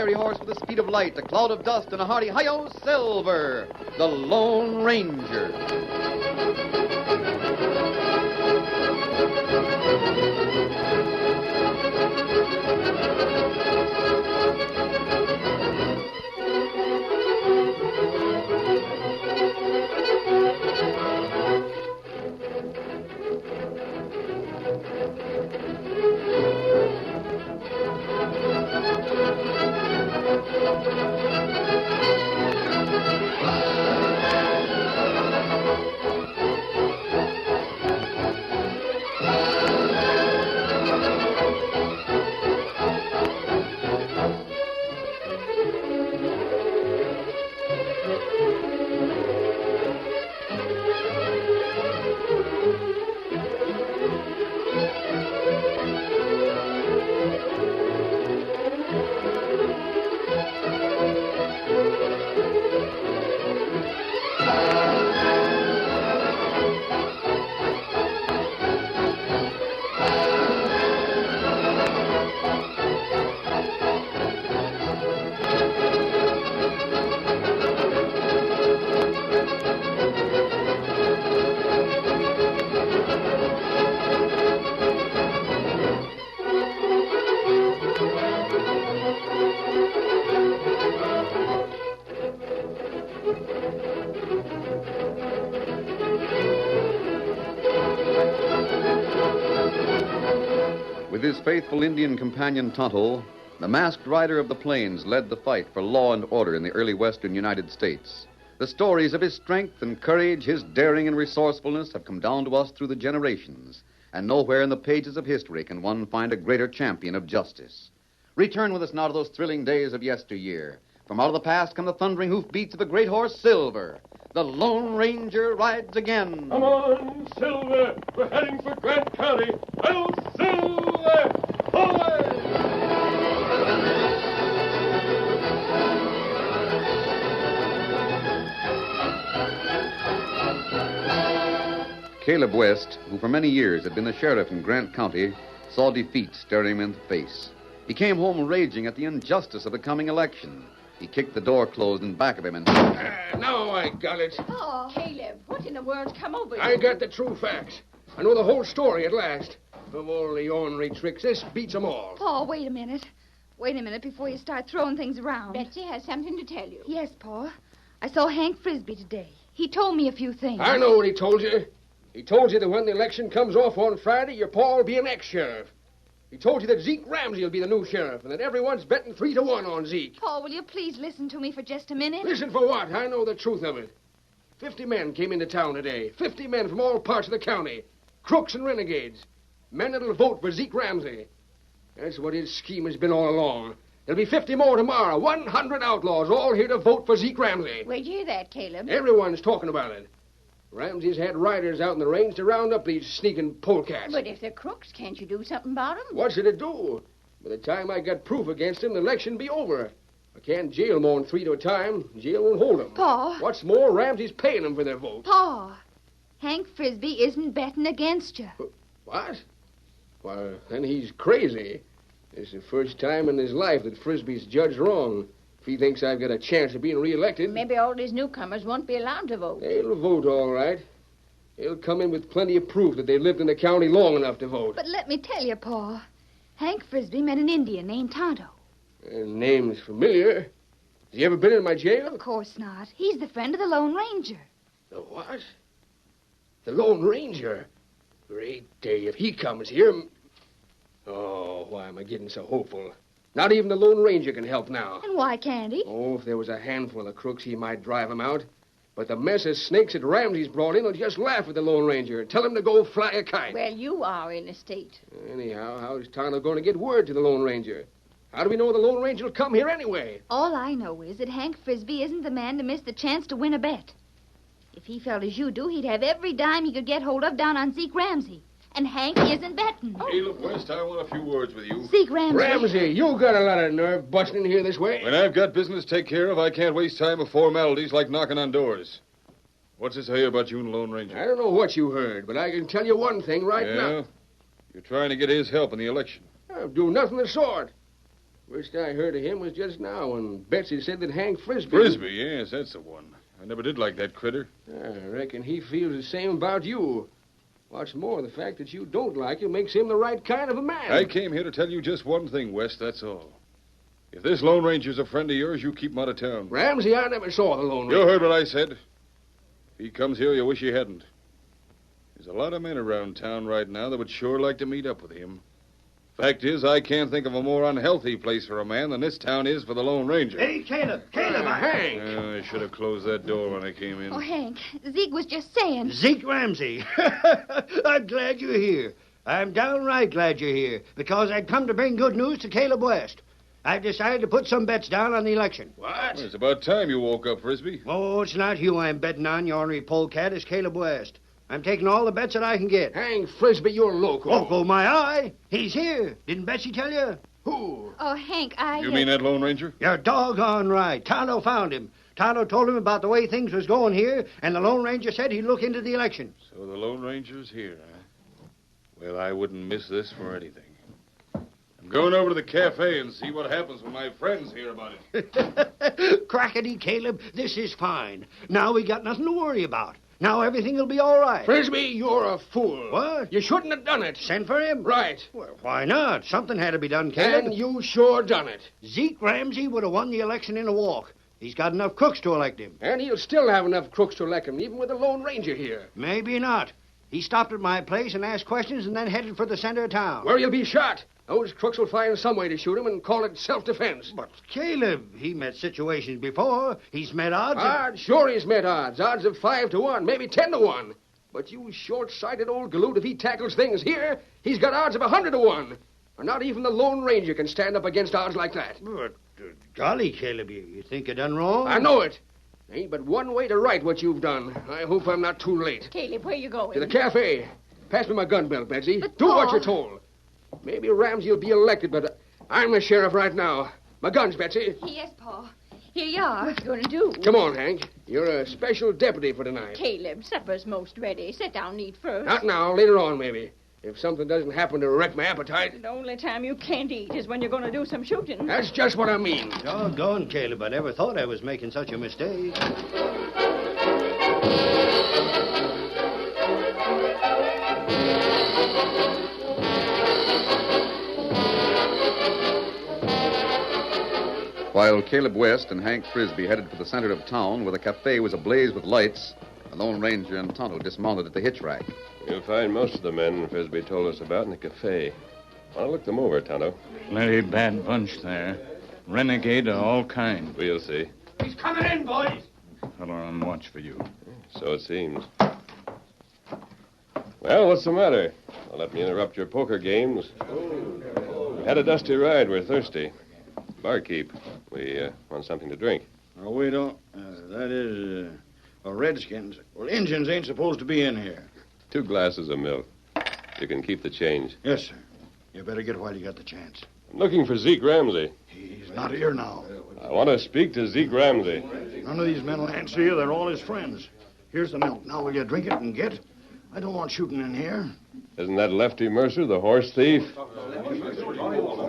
fiery horse with the speed of light, a cloud of dust, and a hearty hi-yo, Silver, the Lone Ranger. With his faithful Indian companion Tonto, the masked rider of the plains led the fight for law and order in the early western United States. The stories of his strength and courage, his daring and resourcefulness have come down to us through the generations, and nowhere in the pages of history can one find a greater champion of justice. Return with us now to those thrilling days of yesteryear. From out of the past come the thundering hoofbeats of the great horse Silver. The Lone Ranger rides again. Come on, Silver. We're heading for Grant County. I'll Silver! Away! Caleb West, who for many years had been the sheriff in Grant County, saw defeat staring him in the face. He came home raging at the injustice of the coming election. He kicked the door closed in back of him and... Now I got it. Oh, Caleb, what in the world's come over you? I got the true facts. I know the whole story at last. Of all the ornery tricks, this beats them all. Paul, wait a minute. Wait a minute before you start throwing things around. Betsy has something to tell you. Yes, Paul. I saw Hank Frisbee today. He told me a few things. I know what he told you. He told you that when the election comes off on Friday, your pa will be an ex-sheriff. He told you that Zeke Ramsey will be the new sheriff and that everyone's betting 3-1 on Zeke. Paul, will you please listen to me for just a minute? Listen for what? I know the truth of it. 50 men came into town today. 50 men from all parts of the county. Crooks and renegades. Men that'll vote for Zeke Ramsey. That's what his scheme has been all along. There'll be 50 more tomorrow. 100 outlaws all here to vote for Zeke Ramsey. Where'd you hear that, Caleb? Everyone's talking about it. Ramsey's had riders out in the range to round up these sneaking polecats. But if they're crooks, can't you do something about them? What's it to do? By the time I got proof against him, the election'd be over. I can't jail more than 3 at a time. Jail won't hold them. Pa. What's more, Ramsey's paying them for their vote. Pa, Hank Frisbee isn't betting against you. What? Well, then he's crazy. It's the first time in his life that Frisbee's judged wrong. If he thinks I've got a chance of being reelected... Maybe all these newcomers won't be allowed to vote. They'll vote all right. They'll come in with plenty of proof that they lived in the county long enough to vote. But let me tell you, Pa, Hank Frisbee met an Indian named Tonto. Name's familiar. Has he ever been in my jail? Of course not. He's the friend of the Lone Ranger. The what? The Lone Ranger? Great day. If he comes here... Oh, why am I getting so hopeful? Not even the Lone Ranger can help now. And why can't he? Oh, if there was a handful of crooks, he might drive them out. But the mess of snakes that Ramsey's brought in will just laugh at the Lone Ranger and tell him to go fly a kite. Well, you are in a state. Anyhow, how's Tonto going to get word to the Lone Ranger? How do we know the Lone Ranger will come here anyway? All I know is that Hank Frisbee isn't the man to miss the chance to win a bet. If he felt as you do, he'd have every dime he could get hold of down on Zeke Ramsey. And Hank isn't betting. Caleb West, I want a few words with you. Zeke Ramsey. Ramsey, you got a lot of nerve busting in here this way. When I've got business to take care of, I can't waste time with formalities like knocking on doors. What's this I hear about you and the Lone Ranger? I don't know what you heard, but I can tell you one thing right now. You're trying to get his help in the election. I'll do nothing of the sort. First I heard of him was just now when Betsy said that Hank Frisbee... Frisbee, yes, that's the one. I never did like that critter. I reckon he feels the same about you. What's more, the fact that you don't like him makes him the right kind of a man. I came here to tell you just one thing, West, that's all. If this Lone Ranger's a friend of yours, you keep him out of town. Ramsey, I never saw the Lone Ranger. You heard what I said. If he comes here, you wish he hadn't. There's a lot of men around town right now that would sure like to meet up with him. Fact is, I can't think of a more unhealthy place for a man than this town is for the Lone Ranger. Hey, Caleb, Hank! I should have closed that door when I came in. Oh, Hank, Zeke was just saying. Zeke Ramsey. I'm glad you're here. I'm downright glad you're here, because I'd come to bring good news to Caleb West. I've decided to put some bets down on the election. What? Well, it's about time you woke up, Frisbee. Oh, it's not you I'm betting on, you ornery polecat. It's Caleb West. I'm taking all the bets that I can get. Hank Frisbee, you're loco. Loco, my eye. He's here. Didn't Betsy tell you? Who? Oh, Hank, You mean that Lone Ranger? You're doggone right. Tonto found him. Tonto told him about the way things was going here, and the Lone Ranger said he'd look into the election. So the Lone Ranger's here, huh? Well, I wouldn't miss this for anything. I'm going over to the cafe and see what happens when my friends hear about it. Crackety, Caleb, this is fine. Now we got nothing to worry about. Now everything will be all right. Frisbee, you're a fool. What? You shouldn't have done it. Send for him? Right. Well, why not? Something had to be done, Caleb. And you sure done it. Zeke Ramsey would have won the election in a walk. He's got enough crooks to elect him. And he'll still have enough crooks to elect him, even with the Lone Ranger here. Maybe not. He stopped at my place and asked questions and then headed for the center of town. Where he'll be shot. Those crooks will find some way to shoot him and call it self-defense. But Caleb, he met situations before. He's met odds. Odds? Sure he's met odds. Odds of 5 to 1, maybe 10 to 1. But you short-sighted old galoot, if he tackles things here, he's got odds of 100 to 1. And not even the Lone Ranger can stand up against odds like that. But, golly, Caleb, you think you done wrong? I know it. Ain't but one way to right what you've done. I hope I'm not too late. Caleb, where you going? To the cafe. Pass me my gun belt, Betsy. But, Do what Pa. you're told. Maybe Ramsey will be elected, but I'm the sheriff right now. My guns, Betsy. Yes, Pa. Here you are. What you going to do? Come on, Hank. You're a special deputy for tonight. Caleb, supper's most ready. Sit down and eat first. Not now, later on, maybe. If something doesn't happen to wreck my appetite. The only time you can't eat is when you're going to do some shooting. That's just what I mean. Doggone, Caleb, I never thought I was making such a mistake. While Caleb West and Hank Frisbee headed for the center of town, where the cafe was ablaze with lights, the Lone Ranger and Tonto dismounted at the hitch rack. You'll find most of the men Frisbee told us about in the cafe. Want to look them over, Tonto? Plenty bad bunch there. Renegade of all kinds. We'll see. He's coming in, boys. Fellow on watch for you. So it seems. Well, what's the matter? Don't let me interrupt your poker games. We've had a dusty ride. We're thirsty. Barkeep, we want something to drink. No, we don't. Redskins. Well, Indians ain't supposed to be in here. 2 glasses of milk. You can keep the change. Yes, sir. You better get while you got the chance. I'm looking for Zeke Ramsey. He's not here now. I want to speak to Zeke Ramsey. None of these men will answer you. They're all his friends. Here's the milk. Now, will you drink it and get? I don't want shooting in here. Isn't that Lefty Mercer, the horse thief?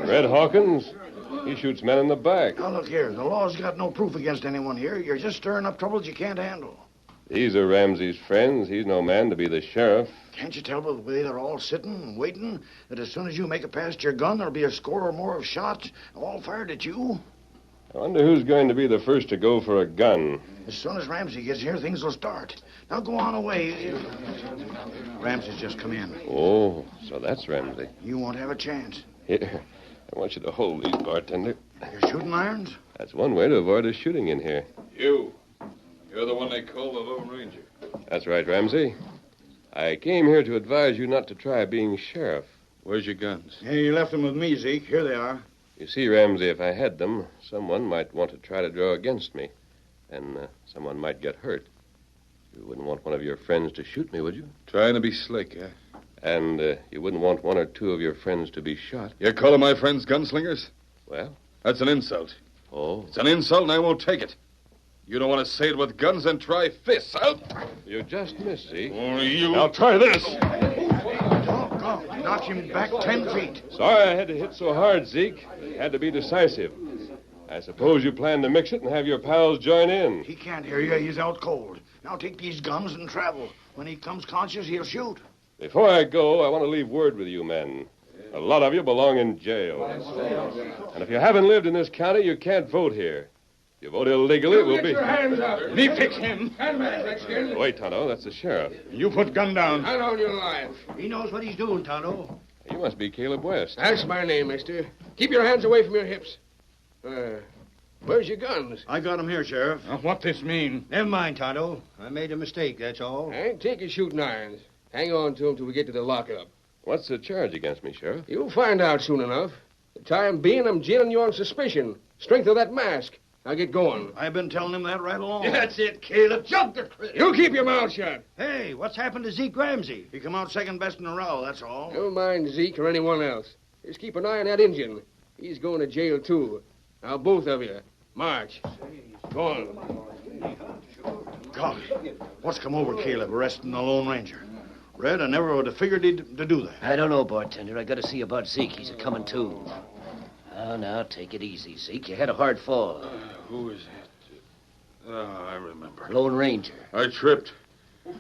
Red Hawkins? He shoots men in the back. Now, look here. The law's got no proof against anyone here. You're just stirring up troubles you can't handle. These are Ramsey's friends. He's no man to be the sheriff. Can't you tell by the way they're all sitting and waiting that as soon as you make it past your gun, there'll be a score or more of shots all fired at you? I wonder who's going to be the first to go for a gun. As soon as Ramsey gets here, things will start. Now go on away. Ramsey's just come in. Oh, so that's Ramsey. You won't have a chance. Here, I want you to hold these, bartender. Your shooting irons? That's one way to avoid us shooting in here. You're the one they call the Lone Ranger. That's right, Ramsey. I came here to advise you not to try being sheriff. Where's your guns? Hey, you left them with me, Zeke. Here they are. You see, Ramsey, if I had them, someone might want to try to draw against me. And someone might get hurt. You wouldn't want one of your friends to shoot me, would you? Trying to be slick, huh? And you wouldn't want 1 or 2 of your friends to be shot. You're calling my friends gunslingers? Well? That's an insult. Oh. It's an insult, and I won't take it. You don't want to say it with guns, then try fists. You just missed, see? Only you. Now try this. Now, knock him back 10 feet. Sorry I had to hit so hard, Zeke. Had to be decisive. I suppose you plan to mix it and have your pals join in. He can't hear you. He's out cold. Now take these guns and travel. When he comes conscious, he'll shoot. Before I go, I want to leave word with you men. A lot of you belong in jail. And if you haven't lived in this county, you can't vote here. If you vote illegally, it will be... Get your hands up. Me fix him. Hand back, Redskin. Wait, Tonto, that's the sheriff. You put gun down. Hand on your life. He knows what he's doing, Tonto. You must be Caleb West. That's my name, mister. Keep your hands away from your hips. Where's your guns? I got him here, Sheriff. What this mean? Never mind, Tonto. I made a mistake, that's all. Hank, take your shooting irons. Hang on to them till we get to the lockup. What's the charge against me, Sheriff? You'll find out soon enough. The time being, I'm jailing you on suspicion. Strength of that mask. Now get going. I've been telling him that right along. That's it, Caleb. Jump the critter. You keep your mouth shut. Hey, what's happened to Zeke Ramsey? He come out second best in a row, that's all. Never mind Zeke or anyone else. Just keep an eye on that Injun. He's going to jail, too. Now, both of you, march. Go on. God, what's come over Caleb arresting the Lone Ranger? Red, I never would have figured he'd to do that. I don't know, bartender. I got to see about Zeke. He's a-coming, too. Oh, now, take it easy, Zeke. You had a hard fall. Who is it? Oh, I remember. Lone Ranger. I tripped.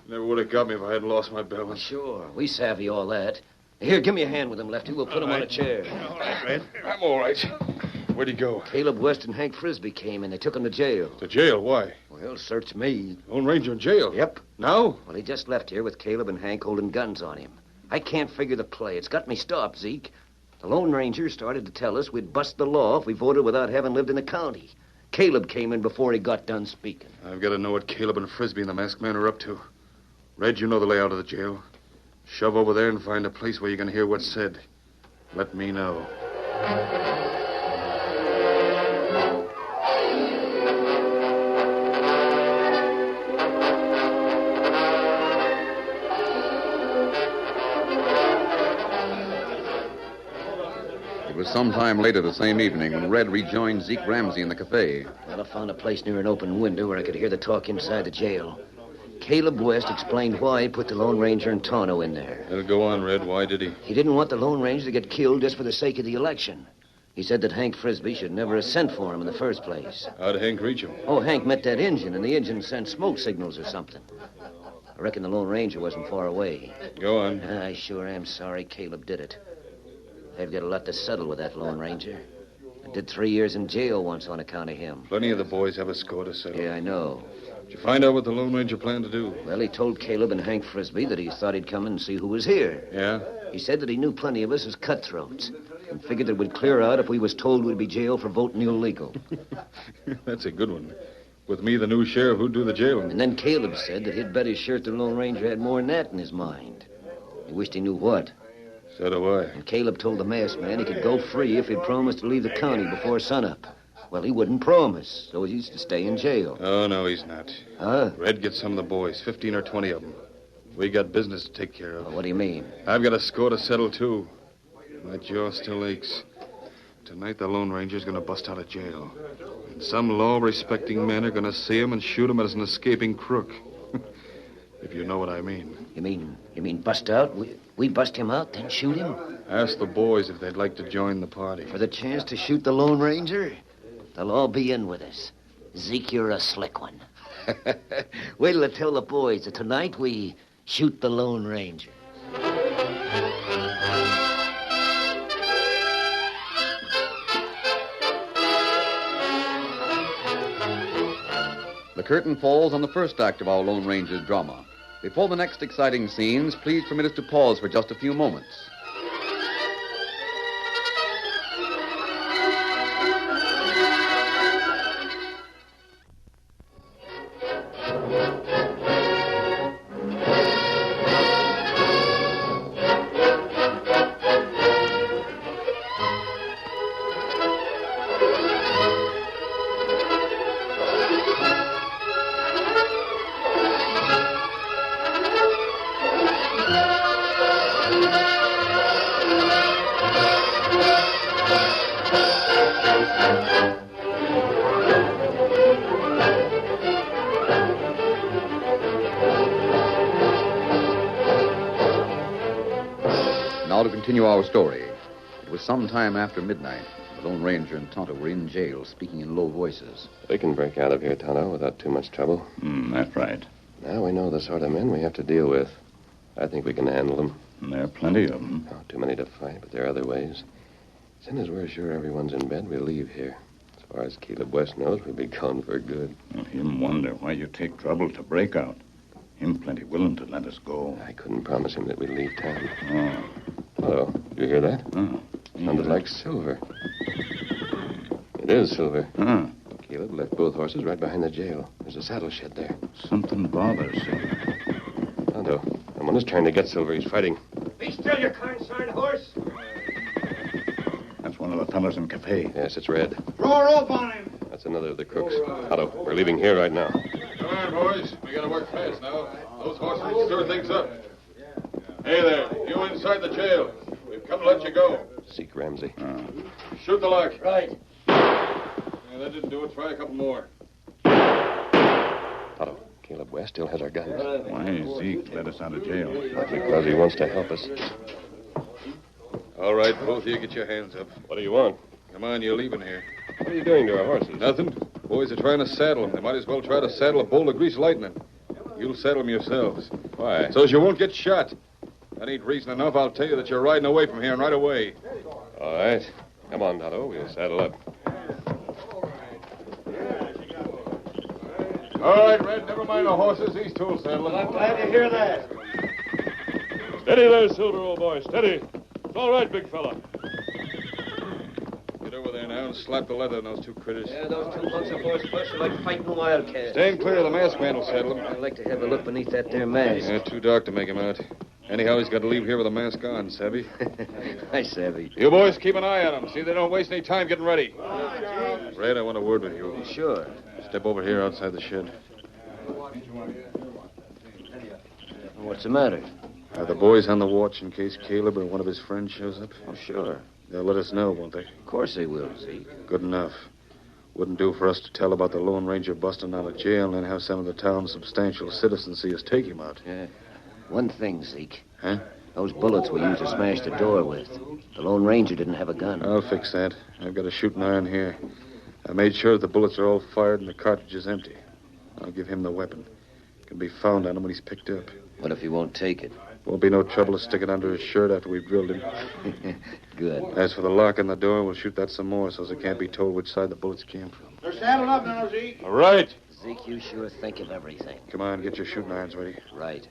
Never would have got me if I hadn't lost my balance. Sure. We savvy all that. Here, give me a hand with him, Lefty. We'll put him on a chair. All right, Red. I'm all right. Where'd he go? Caleb West and Hank Frisbee came, and they took him to jail. To jail? Why? Well, search me. Lone Ranger in jail? Yep. Now? Well, he just left here with Caleb and Hank holding guns on him. I can't figure the play. It's got me stopped, Zeke. The Lone Ranger started to tell us we'd bust the law if we voted without having lived in the county. Caleb came in before he got done speaking. I've got to know what Caleb and Frisbee and the masked man are up to. Red, you know the layout of the jail. Shove over there and find a place where you can hear what's said. Let me know. It was sometime later the same evening when Red rejoined Zeke Ramsey in the cafe. Well, I found a place near an open window where I could hear the talk inside the jail. Caleb West explained why he put the Lone Ranger and Tonto in there. It'll go on, Red. Why did he? He didn't want the Lone Ranger to get killed just for the sake of the election. He said that Hank Frisbee should never have sent for him in the first place. How'd Hank reach him? Oh, Hank met that Injun, and the Injun sent smoke signals or something. I reckon the Lone Ranger wasn't far away. Go on. I sure am sorry Caleb did it. They've got a lot to settle with that Lone Ranger. I did 3 years in jail once on account of him. Plenty of the boys have a score to settle. Yeah, I know. Did you find out what the Lone Ranger planned to do? Well, he told Caleb and Hank Frisbee that he thought he'd come and see who was here. Yeah? He said that he knew plenty of us as cutthroats and figured that we'd clear out if we was told we'd be jailed for voting illegal. That's a good one. With me, the new sheriff, who'd do the jailing? And then Caleb said that he'd bet his shirt the Lone Ranger had more than that in his mind. He wished he knew what. So do I. And Caleb told the masked man he could go free if he'd promised to leave the county before sunup. Well, he wouldn't promise, so he's to stay in jail. Oh, no, he's not. Huh? Red gets some of the boys, 15 or 20 of them. We got business to take care of. Well, what do you mean? I've got a score to settle, too. My jaw still aches. Tonight, the Lone Ranger's going to bust out of jail. And some law-respecting men are going to see him and shoot him as an escaping crook. If you know what I mean. You mean bust out? We bust him out, then shoot him? Ask the boys if they'd like to join the party. For the chance to shoot the Lone Ranger? They'll all be in with us. Zeke, you're a slick one. Wait till I tell the boys that tonight we shoot the Lone Ranger. The curtain falls on the first act of our Lone Ranger's drama. Before the next exciting scenes, please permit us to pause for just a few moments. to continue our story. It was some time after midnight. The Lone Ranger and Tonto were in jail, speaking in low voices. We can break out of here, Tonto, without too much trouble. That's right. Now we know the sort of men we have to deal with. I think we can handle them. There are plenty of them. Oh, too many to fight, but there are other ways. As soon as we're sure everyone's in bed, we'll leave here. As far as Caleb West knows, we'll be gone for good. Well, him wonder why you take trouble to break out. Him plenty willing to let us go. I couldn't promise him that we'd leave town. Oh. Hello, you hear that? Oh. Sounded like Silver. It is Silver. Oh. Caleb left both horses right behind the jail. There's a saddle shed there. Something bothers him. Tonto, someone is trying to get Silver. He's fighting. Be still, you consigned horse. That's one of the fellows in cafe. Yes, it's Red. Throw a rope on him. That's another of the crooks. Tonto, we're leaving here right now. Come on, boys. We gotta work fast now. Those horses will stir things up. Hey there, you inside the jail. We've come to let you go. Zeke Ramsey. Shoot the lock. Right. Yeah, that didn't do it. Try a couple more. Tonto, Caleb West still has our guns. Why Zeke let us out of jail? Because he wants to help us. All right, both of you get your hands up. What do you want? Come on, you're leaving here. What are you doing to our horses? Nothing. Boys are trying to saddle them. They might as well try to saddle a bolt of grease lightning. You'll saddle them yourselves. Why? So as you won't get shot. That ain't reason enough. I'll tell you that you're riding away from here and right away. All right. Come on, Tonto. We'll saddle up. All right, Red. Never mind the horses. These two will saddle them. I'm glad to hear that. Steady there, Silver, old boy. Steady. It's all right, big fella. Get over there now and slap the leather on those two critters. Yeah, those two bunks of horse flesh are like fighting wildcats. Stand clear of the masked man will saddle them. I'd like to have a look beneath that there mask. Yeah, too dark to make him out. Anyhow, he's got to leave here with a mask on, savvy? I savvy. You boys keep an eye on him. See they don't waste any time getting ready. Red, I want a word with you. Sure. Step over here outside the shed. What's the matter? Are the boys on the watch in case Caleb or one of his friends shows up? Oh, sure. They'll let us know, won't they? Of course they will, Zeke. Good enough. Wouldn't do for us to tell about the Lone Ranger busting out of jail and then have some of the town's substantial citizens see us take him out. Yeah. One thing, Zeke. Huh? Those bullets we used to smash the door with. The Lone Ranger didn't have a gun. I'll fix that. I've got a shooting iron here. I made sure the bullets are all fired and the cartridge is empty. I'll give him the weapon. It can be found on him when he's picked up. What if he won't take it? Won't be no trouble to stick it under his shirt after we've drilled him. Good. As for the lock on the door, we'll shoot that some more so it can't be told which side the bullets came from. They're saddled up now, Zeke. All right. Zeke, you sure think of everything. Come on, get your shooting irons ready. Right.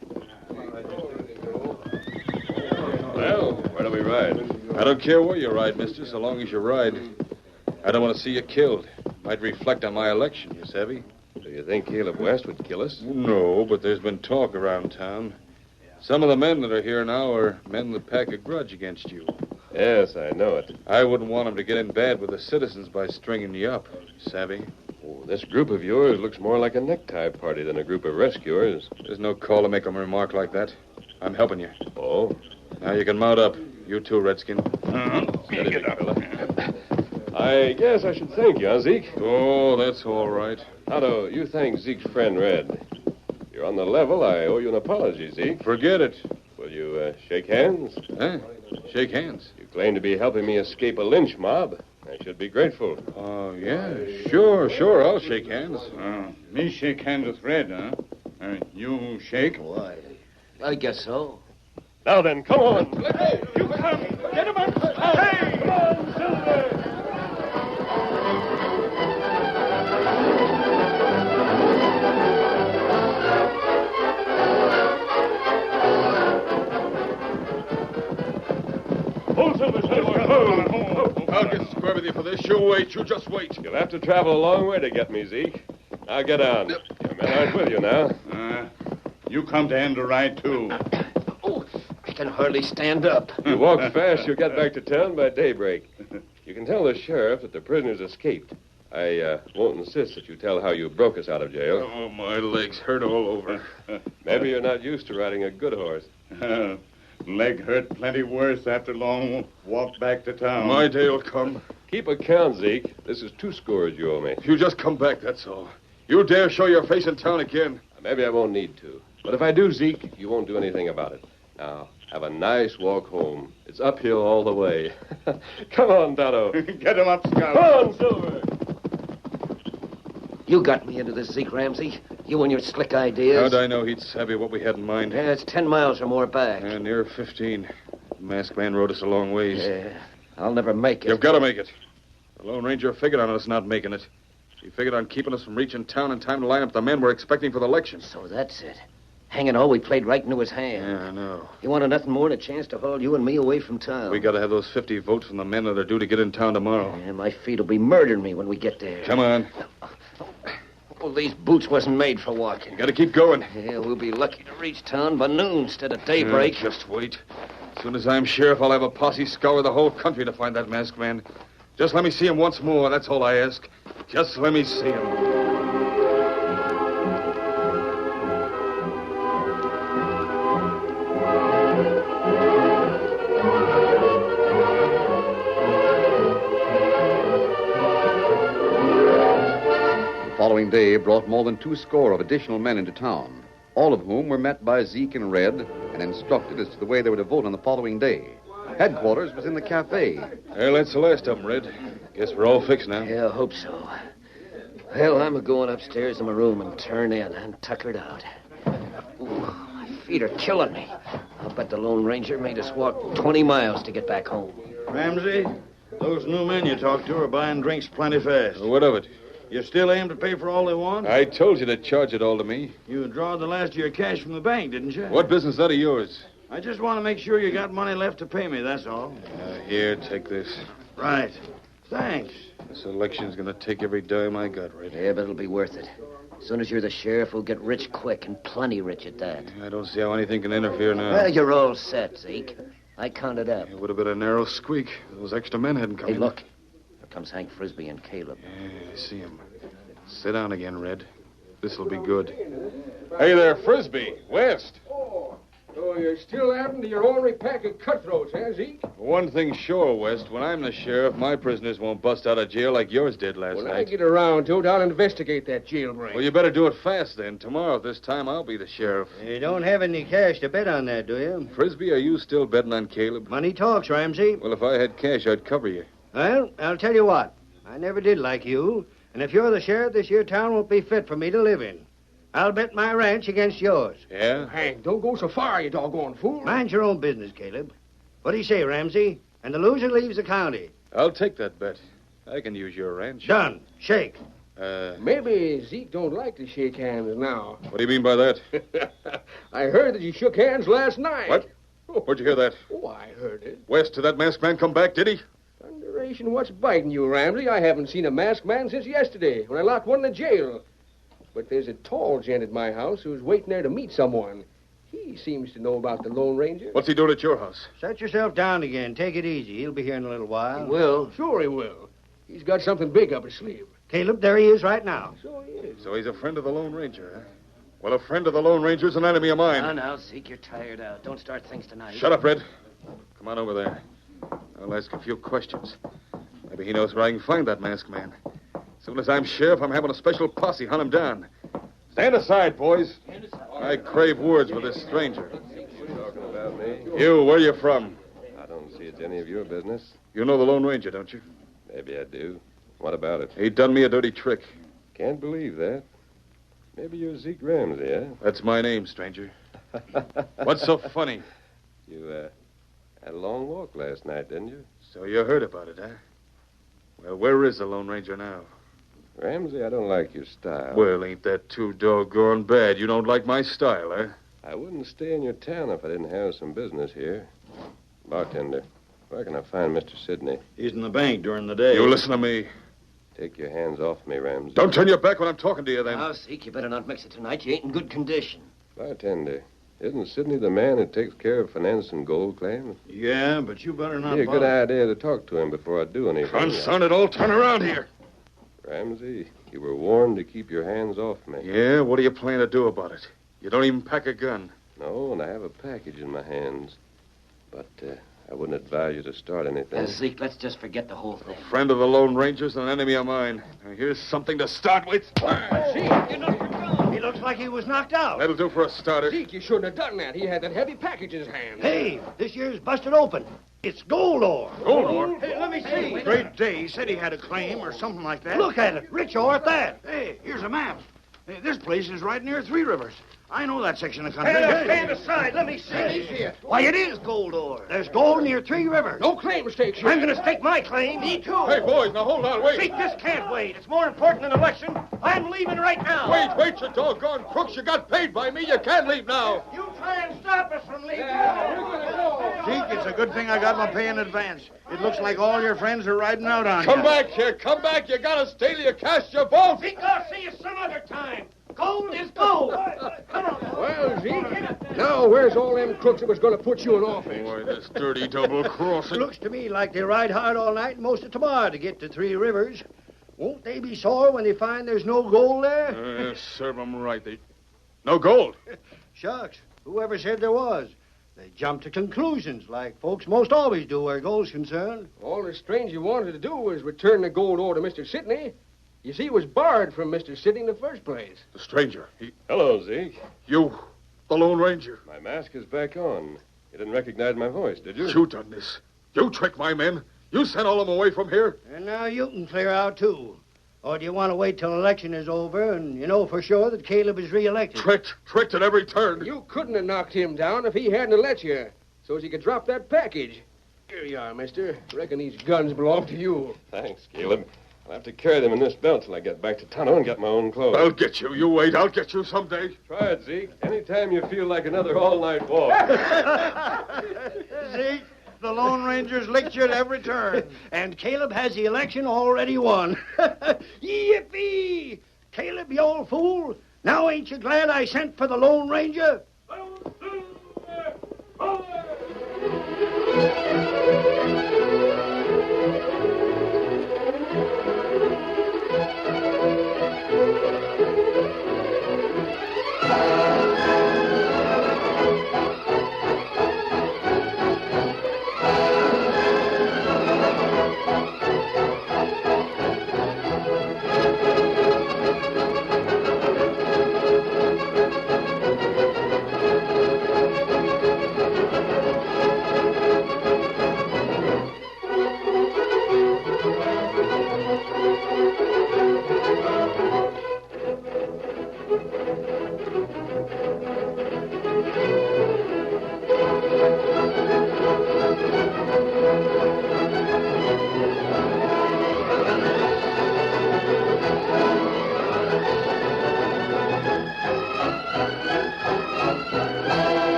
Well, where do we ride? I don't care where you ride, mister, so long as you ride. I don't want to see you killed. Might reflect on my election, you savvy? Do you think Caleb West would kill us? No, but there's been talk around town. Some of the men that are here now are men that pack a grudge against you. Yes, I know it. I wouldn't want them to get in bad with the citizens by stringing you up, savvy? Oh, this group of yours looks more like a necktie party than a group of rescuers. There's no call to make a remark like that. I'm helping you. Oh? Now you can mount up. You too, Redskin. Steady, big fella. I guess I should thank you, huh, Zeke? Oh, that's all right. Tonto, you thank Zeke's friend, Red. You're on the level. I owe you an apology, Zeke. Forget it. Will you shake hands? Huh? Shake hands. You claim to be helping me escape a lynch mob. I should be grateful. Oh, yeah. Sure. I'll shake hands. Me shake hands with Red, huh? You shake? Why, I guess so. Now then, come on. Let go. You come. Get him up. Hey! Come on, Silver. Hold Silver, I'll get square with you for this. You wait. You just wait. You'll have to travel a long way to get me, Zeke. Now get on. Your men aren't with you now. You come to end the ride, too. Oh, I can hardly stand up. You walk fast, you'll get back to town by daybreak. You can tell the sheriff that the prisoners escaped. I won't insist that you tell how you broke us out of jail. Oh, my legs hurt all over. Maybe you're not used to riding a good horse. Leg hurt plenty worse after long walk back to town. My day'll come. Keep account, Zeke. This is 2 scores you owe me. You just come back, that's all. You dare show your face in town again. Maybe I won't need to. But if I do, Zeke, you won't do anything about it. Now, Have a nice walk home. It's uphill all the way. Come on, Tonto. Get him up, Scout. Come on, Silver. You got me into this, Zeke Ramsey. You and your slick ideas. How'd I know he'd savvy what we had in mind? Yeah, it's 10 miles or more back. Near 15. The masked man rode us a long ways. Yeah, I'll never make it. You've got to make it. The Lone Ranger figured on us not making it. He figured on keeping us from reaching town in time to line up the men we're expecting for the election. So that's it. Hanging all, we played right into his hand. Yeah, I know. He wanted nothing more than a chance to haul you and me away from town. We got to have those 50 votes from the men that are due to get in town tomorrow. Yeah, my feet will be murdering me when we get there. Come on. Well, these boots wasn't made for walking. You got to keep going. Yeah, we'll be lucky to reach town by noon instead of daybreak. Just wait. As soon as I'm sheriff, I'll have a posse scour the whole country to find that masked man. Just let me see him once more. That's all I ask. Just let me see him. The following day brought more than 2 score of additional men into town, all of whom were met by Zeke and Red and instructed as to the way they were to vote on the following day. Headquarters was in the cafe. Well, that's the last of them, Red. Guess we're all fixed now. Yeah, I hope so. Well, I'm going upstairs to my room and turn in and tuckered out. Ooh, my feet are killing me. I'll bet the Lone Ranger made us walk 20 miles to get back home. Ramsey, those new men you talked to are buying drinks plenty fast. What of it? You still aim to pay for all they want? I told you to charge it all to me. You drawed the last of your cash from the bank, didn't you? What business is that of yours? I just want to make sure you got money left to pay me, that's all. Here, take this. Right. Thanks. This election's gonna take every dime I got, Red. Yeah, but it'll be worth it. As soon as you're the sheriff, we'll get rich quick, and plenty rich at that. I don't see how anything can interfere now. Well, you're all set, Zeke. I counted up. It would have been a narrow squeak if those extra men hadn't come Hey, in. look. Here comes Hank Frisbee and Caleb. Yeah, I see him. Sit down again, Red. This'll be good. Hey there, Frisbee. West. So you're still after your ornery pack of cutthroats, eh, Zeke? One thing's sure, West. When I'm the sheriff, my prisoners won't bust out of jail like yours did last When night. I get around to it, I'll investigate that jailbreak. Well, you better do it fast, then. Tomorrow at this time, I'll be the sheriff. You don't have any cash to bet on that, do you? Frisbee, are you still betting on Caleb? Money talks, Ramsey. Well, if I had cash, I'd cover you. Well, I'll tell you what. I never did like you. And if you're the sheriff, this here town won't be fit for me to live in. I'll bet my ranch against yours. Yeah? Hank, don't go so far, you doggone fool. Mind your own business, Caleb. What do you say, Ramsey? And the loser leaves the county. I'll take that bet. I can use your ranch. Done. Shake. Maybe Zeke don't like to shake hands now. What do you mean by that? I heard that you shook hands last night. What? Where'd you hear that? Oh, I heard it. West, did that masked man come back, did he? Thunderation, what's biting you, Ramsey? I haven't seen a masked man since yesterday, when I locked one in the jail. But there's a tall gent at my house who's waiting there to meet someone. He seems to know about the Lone Ranger. What's he doing at your house? Set yourself down again. Take it easy. He'll be here in a little while. He will. Sure he will. He's got something big up his sleeve. Caleb, there he is right now. So he is. So he's a friend of the Lone Ranger, huh? Well, a friend of the Lone Ranger's an enemy of mine. Now, Zeke, you're tired out. Don't start things tonight. Shut up, Red. Come on over there. I'll ask a few questions. Maybe he knows where I can find that masked man. As soon as I'm sheriff, I'm having a special posse hunt him down. Stand aside, boys. I crave words with this stranger. You talking about me? You, where you from? I don't see it's any of your business. You know the Lone Ranger, don't you? Maybe I do. What about it? He done me a dirty trick. Can't believe that. Maybe you're Zeke Ramsey, eh? That's my name, stranger. What's so funny? You, had a long walk last night, didn't you? So you heard about it, huh? Well, where is the Lone Ranger now? Ramsey, I don't like your style. Well, ain't that too doggone bad? You don't like my style, eh? I wouldn't stay in your town if I didn't have some business here. Bartender, where can I find Mr. Sidney? He's in the bank during the day. You listen to me. Take your hands off me, Ramsey. Don't turn your back when I'm talking to you, then. Now, Zeke, you better not mix it tonight. You ain't in good condition. Bartender, isn't Sidney the man who takes care of finance and gold claims? Yeah, but you better not Be a good bother. idea to talk to him before I do anything. Confound it all, turn around here. Ramsey, you were warned to keep your hands off me. Yeah, what do you plan to do about it? You don't even pack a gun. No, and I have a package in my hands. But I wouldn't advise you to start anything. Zeke, let's just forget the whole thing. Friend of the Lone Ranger's and an enemy of mine. Now, here's something to start with. Zeke, you're not for He looks like he was knocked out. That'll do for a starter. Zeke, you shouldn't have done that. He had that heavy package in his hand. Hey, this year's busted open. It's gold ore. Gold ore? Hey, let me see. Great day. He said he had a claim or something like that. Look at it. Rich ore at that. Hey, here's a map. Hey, this place is right near Three Rivers. I know that section of country. Stand aside. Let me see. Why, it is gold ore. There's gold near Three Rivers. No claim stakes, Sheriff. I'm going to stake my claim. Me too. Hey, boys, now hold on, wait. Zeke, this can't wait. It's more important than election. I'm leaving right now. Wait, you doggone crooks. You got paid by me. You can't leave now. You try and stop us from leaving. Zeke, it's a good thing I got my pay in advance. It looks like all your friends are riding out on Come you. back here. Come back. You gotta stay till you cast your vote. Zeke, I'll see you some other time. Gold is gold. Come on. Well, Zeke, now where's all them crooks that was going to put you in office? Boy, this dirty double-crossing. Looks to me like they ride hard all night and most of tomorrow to get to Three Rivers. Won't they be sore when they find there's no gold there? Serve them right. No gold. Shucks. Whoever said there was? They jump to conclusions like folks most always do where gold's concerned. All the stranger wanted to do was return the gold ore to Mr. Sidney. You see, it was borrowed from Mr. Sidney in the first place. The stranger. Hello, Zeke. You, the Lone Ranger. My mask is back on. You didn't recognize my voice, did you? You done this. You tricked my men. You sent all of them away from here. And now you can clear out, too. Or do you want to wait till election is over and you know for sure that Caleb is reelected? Tricked at every turn. You couldn't have knocked him down if he hadn't let you, so as he could drop that package. Here you are, mister. Reckon these guns belong to you. Thanks, Caleb. I'll have to carry them in this belt till I get back to Tonto and get my own clothes. I'll get you. You wait. I'll get you someday. Try it, Zeke. Anytime you feel like another all-night walk. Zeke, the Lone Ranger's licked you at every turn. And Caleb has the election already won. Yippee! Caleb, you old fool. Now ain't you glad I sent for the Lone Ranger?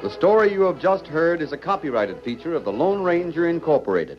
The story you have just heard is a copyrighted feature of the Lone Ranger Incorporated.